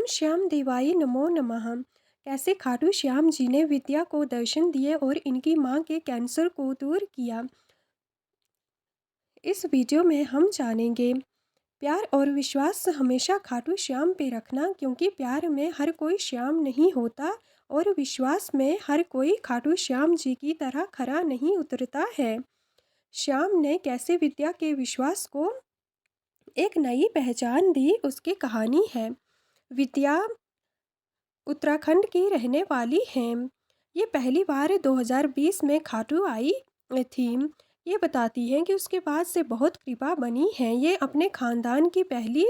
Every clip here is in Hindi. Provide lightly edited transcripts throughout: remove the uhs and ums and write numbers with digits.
श्याम देवाय नमो नमः। कैसे खाटू श्याम जी ने विद्या को दर्शन दिए और इनकी मां के कैंसर को दूर किया। इस वीडियो में हम जानेंगे प्यार और विश्वास हमेशा खाटू श्याम पे रखना, क्योंकि प्यार में हर कोई श्याम नहीं होता और विश्वास में हर कोई खाटू श्याम जी की तरह खरा नहीं उतरता है। श्याम ने कैसे विद्या के विश्वास को एक नई पहचान दी, उसकी कहानी है। विद्या उत्तराखंड की रहने वाली हैं। ये पहली बार 2020 में खाटू आई थी। ये बताती हैं कि उसके बाद से बहुत कृपा बनी है। ये अपने खानदान की पहली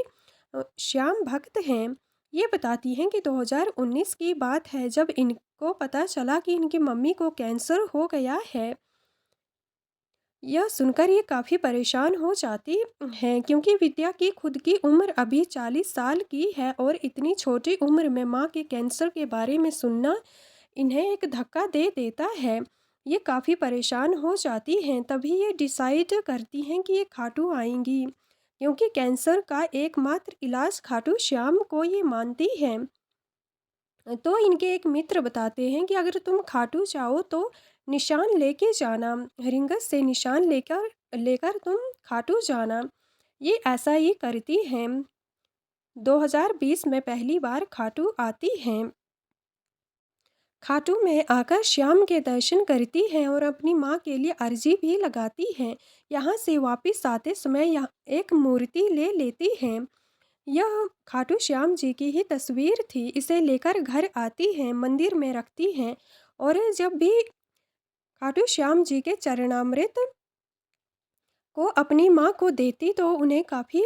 श्याम भक्त हैं। ये बताती हैं कि 2019 की बात है, जब इनको पता चला कि इनकी मम्मी को कैंसर हो गया है। यह सुनकर ये काफ़ी परेशान हो जाती हैं, क्योंकि विद्या की खुद की उम्र अभी 40 साल की है और इतनी छोटी उम्र में माँ के कैंसर के बारे में सुनना इन्हें एक धक्का दे देता है। ये काफ़ी परेशान हो जाती हैं। तभी ये डिसाइड करती हैं कि ये खाटू आएंगी, क्योंकि कैंसर का एकमात्र इलाज खाटू श्याम को ये मानती हैं। तो इनके एक मित्र बताते हैं कि अगर तुम खाटू जाओ तो निशान लेके जाना, रिंगस से निशान लेकर लेकर तुम खाटू जाना। ये ऐसा ही करती हैं। 2020 में पहली बार खाटू आती हैं। खाटू में आकर श्याम के दर्शन करती हैं और अपनी माँ के लिए अर्जी भी लगाती हैं। यहाँ से वापस आते समय यहाँ एक मूर्ति ले लेती हैं। यह खाटू श्याम जी की ही तस्वीर थी। इसे लेकर घर आती हैं, मंदिर में रखती हैं और जब भी खाटू श्याम जी के चरणामृत को अपनी माँ को देती तो उन्हें काफ़ी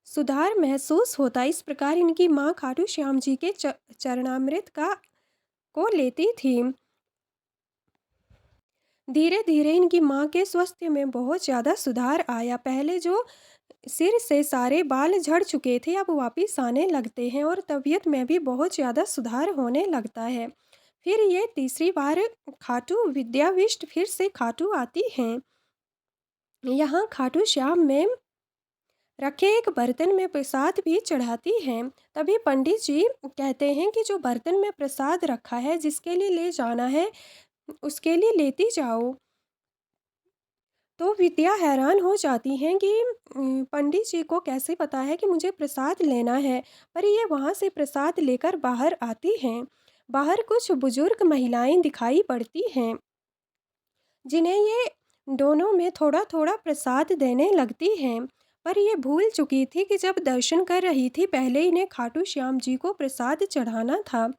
सुधार महसूस होता। इस प्रकार इनकी माँ खाटू श्याम जी के चरणामृत को लेती थी। धीरे धीरे इनकी माँ के स्वास्थ्य में बहुत ज़्यादा सुधार आया। पहले जो सिर से सारे बाल झड़ चुके थे, अब वापस आने लगते हैं और तबीयत में भी बहुत ज़्यादा सुधार होने लगता है। फिर ये तीसरी बार खाटू विद्याविष्ट फिर से खाटू आती हैं। यहाँ खाटू श्याम में रखे एक बर्तन में प्रसाद भी चढ़ाती हैं। तभी पंडित जी कहते हैं कि जो बर्तन में प्रसाद रखा है, जिसके लिए ले जाना है उसके लिए लेती जाओ। तो विद्या हैरान हो जाती हैं कि पंडित जी को कैसे पता है कि मुझे प्रसाद लेना है। पर ये वहाँ से प्रसाद लेकर बाहर आती हैं। बाहर कुछ बुजुर्ग महिलाएं दिखाई पड़ती हैं, जिन्हें ये दोनों में थोड़ा थोड़ा प्रसाद देने लगती हैं। पर ये भूल चुकी थी कि जब दर्शन कर रही थी, पहले इन्हें खाटू श्याम जी को प्रसाद चढ़ाना था।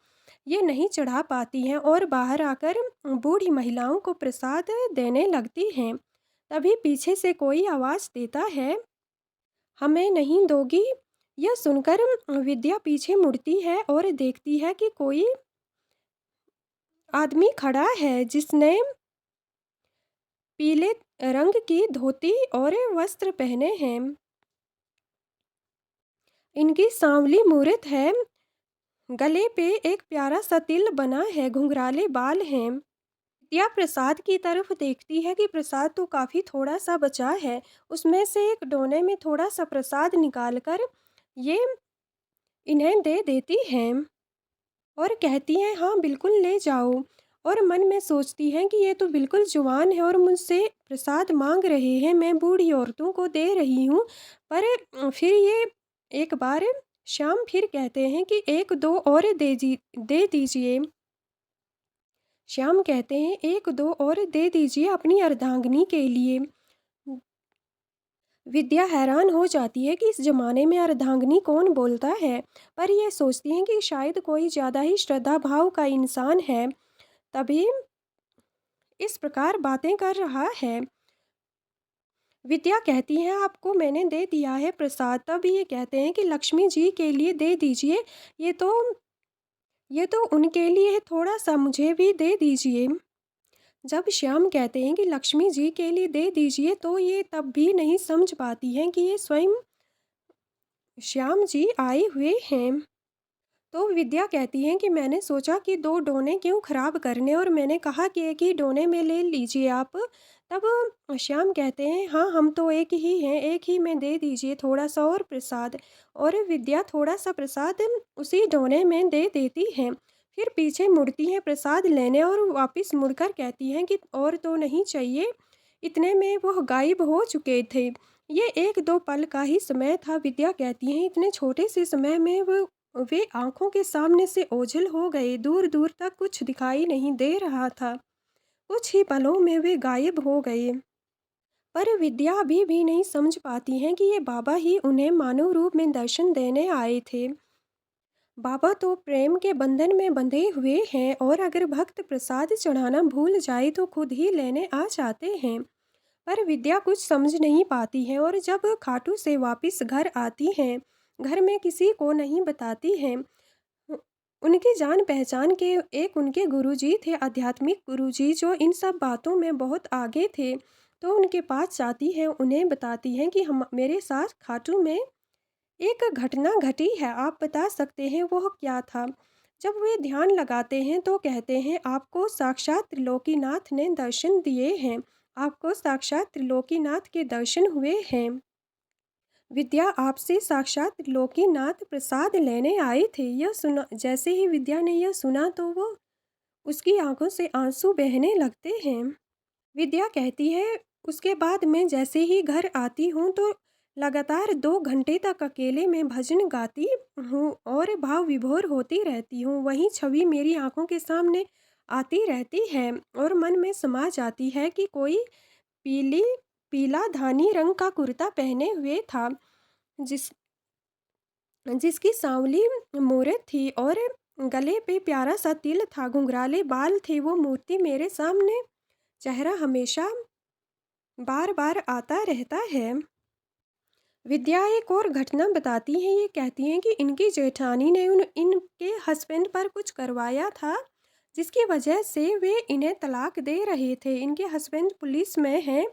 ये नहीं चढ़ा पाती हैं और बाहर आकर बूढ़ी महिलाओं को प्रसाद देने लगती हैं। तभी पीछे से कोई आवाज़ देता है, हमें नहीं दोगी? यह सुनकर विद्या पीछे मुड़ती है और देखती है कि कोई आदमी खड़ा है, जिसने पीले रंग की धोती और वस्त्र पहने हैं। इनकी सांवली मूरत है, गले पे एक प्यारा सा तिल बना है, घुंघराले बाल हैं। विद्या प्रसाद की तरफ देखती है कि प्रसाद तो काफ़ी थोड़ा सा बचा है। उसमें से एक डोने में थोड़ा सा प्रसाद निकालकर ये इन्हें दे देती हैं और कहती हैं, हाँ बिल्कुल ले जाओ। और मन में सोचती हैं कि ये तो बिल्कुल जुबान है और मुझसे प्रसाद मांग रहे हैं, मैं बूढ़ी औरतों को दे रही हूँ। पर फिर ये एक बार श्याम फिर कहते हैं कि एक दो और दे दीजिए। श्याम कहते हैं, एक दो और दे दीजिए अपनी अर्धांगिनी के लिए। विद्या हैरान हो जाती है कि इस जमाने में अर्धांगिनी कौन बोलता है, पर यह सोचती हैं कि शायद कोई ज़्यादा ही श्रद्धा भाव का इंसान है, तभी इस प्रकार बातें कर रहा है। विद्या कहती हैं, आपको मैंने दे दिया है प्रसाद। तब ये कहते हैं कि लक्ष्मी जी के लिए दे दीजिए, ये तो उनके लिए है, थोड़ा सा मुझे भी दे दीजिए। जब श्याम कहते हैं कि लक्ष्मी जी के लिए दे दीजिए, तो ये तब भी नहीं समझ पाती हैं कि ये स्वयं श्याम जी आए हुए हैं। तो विद्या कहती हैं कि मैंने सोचा कि 2 डोने क्यों खराब करने, और मैंने कहा कि एक ही डोने में ले लीजिए आप। तब श्याम कहते हैं, हाँ हम तो एक ही हैं, एक ही में दे दीजिए थोड़ा-सा और प्रसाद। और विद्या थोड़ा-सा प्रसाद उसी डोने में दे देती हैं। फिर पीछे मुड़ती हैं प्रसाद लेने और वापस मुड़कर कहती हैं कि और तो नहीं चाहिए। इतने में वह गायब हो चुके थे। ये 1-2 पल का ही समय था। विद्या कहती हैं, इतने छोटे से समय में वे आँखों के सामने से ओझल हो गए, दूर-दूर तक कुछ दिखाई नहीं दे रहा था। कुछ ही पलों में वे गायब हो गए। पर विद्या अभी भी नहीं समझ पाती हैं कि ये बाबा ही उन्हें मानव रूप में दर्शन देने आए थे। बाबा तो प्रेम के बंधन में बंधे हुए हैं, और अगर भक्त प्रसाद चढ़ाना भूल जाए तो खुद ही लेने आ जाते हैं। पर विद्या कुछ समझ नहीं पाती है, और जब खाटू से वापस घर आती हैं, घर में किसी को नहीं बताती हैं। उ उनकी जान-पहचान के एक उनके गुरुजी थे, आध्यात्मिक गुरुजी, जो इन सब बातों में बहुत आगे थे। तो उनके पास जाती हैं, उन्हें बताती हैं कि हम मेरे साथ खाटू में एक घटना घटी है, आप बता सकते हैं वह क्या था? जब वे ध्यान लगाते हैं तो कहते हैं, आपको साक्षात त्रिलोकीनाथ ने दर्शन दिए हैं, आपको साक्षात त्रिलोकीनाथ के दर्शन हुए हैं। विद्या आपसे साक्षात त्रिलोकीनाथ प्रसाद लेने आए थे। यह सुना जैसे ही विद्या ने यह सुना तो वो उसकी आंखों से आंसू बहने लगते हैं। विद्या कहती है, उसके बाद मैं जैसे ही घर आती हूँ तो लगातार 2 घंटे तक अकेले में भजन गाती हूँ और भाव विभोर होती रहती हूँ। वही छवि मेरी आंखों के सामने आती रहती है और मन में समा जाती है कि कोई पीली पीला धानी रंग का कुर्ता पहने हुए था, जिस जिसकी सांवली मूरत थी और गले पे प्यारा सा तिल था, घुंघराले बाल थे। वो मूर्ति मेरे सामने चेहरा हमेशा बार बार आता रहता है। विद्या एक और घटना बताती हैं। ये कहती हैं कि इनकी जेठानी ने इनके हस्बैंड पर कुछ करवाया था, जिसकी वजह से वे इन्हें तलाक दे रहे थे। इनके हस्बैंड पुलिस में हैं,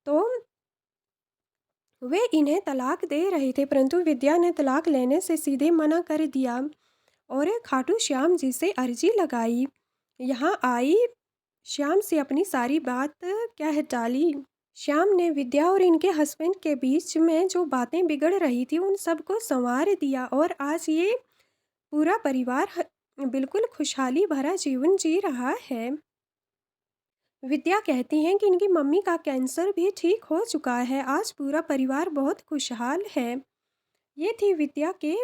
तो वे इन्हें तलाक दे रहे थे, परंतु विद्या ने तलाक लेने से सीधे मना कर दिया और खाटू श्याम जी से अर्जी लगाई। यहाँ आई, श्याम से अपनी सारी बात कह डाली। श्याम ने विद्या और इनके हस्बैंड के बीच में जो बातें बिगड़ रही थी उन सबको संवार दिया, और आज ये पूरा परिवार बिल्कुल खुशहाली भरा जीवन जी रहा है। विद्या कहती हैं कि इनकी मम्मी का कैंसर भी ठीक हो चुका है। आज पूरा परिवार बहुत खुशहाल है। ये थी विद्या के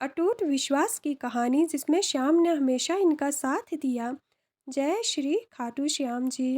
अटूट विश्वास की कहानी, जिसमें श्याम ने हमेशा इनका साथ दिया। जय श्री खाटू श्याम जी।